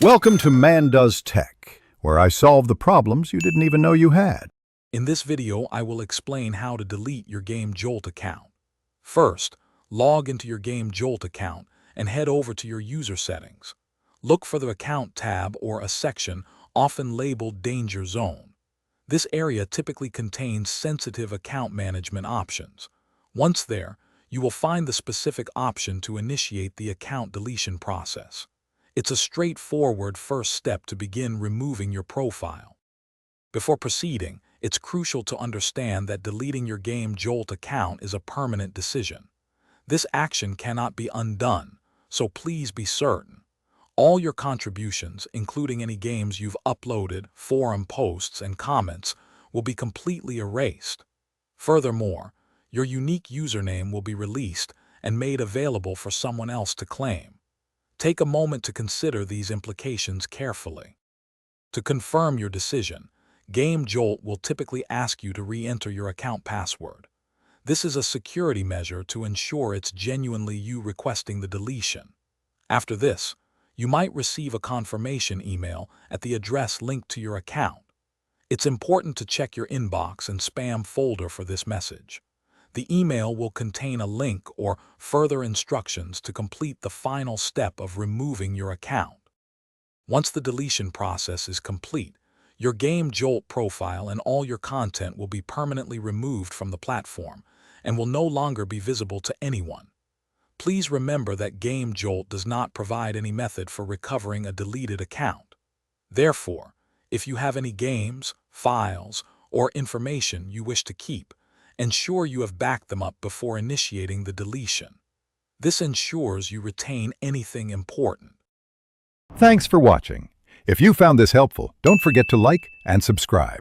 Welcome to Man Does Tech, where I solve the problems you didn't even know you had. In this video, I will explain how to delete your GameJolt account. First, log into your GameJolt account and head over to your user settings. Look for the Account tab or a section often labeled Danger Zone. This area typically contains sensitive account management options. Once there, you will find the specific option to initiate the account deletion process. It's a straightforward first step to begin removing your profile. Before proceeding, it's crucial to understand that deleting your GameJolt account is a permanent decision. This action cannot be undone, so please be certain. All your contributions, including any games you've uploaded, forum posts, and comments, will be completely erased. Furthermore, your unique username will be released and made available for someone else to claim. Take a moment to consider these implications carefully. To confirm your decision, GameJolt will typically ask you to re-enter your account password. This is a security measure to ensure it's genuinely you requesting the deletion. After this, you might receive a confirmation email at the address linked to your account. It's important to check your inbox and spam folder for this message. The email will contain a link or further instructions to complete the final step of removing your account. Once the deletion process is complete, your GameJolt profile and all your content will be permanently removed from the platform and will no longer be visible to anyone. Please remember that GameJolt does not provide any method for recovering a deleted account. Therefore, if you have any games, files, or information you wish to keep, ensure you have backed them up before initiating the deletion. This ensures you retain anything important. Thanks for watching. If you found this helpful, don't forget to like and subscribe.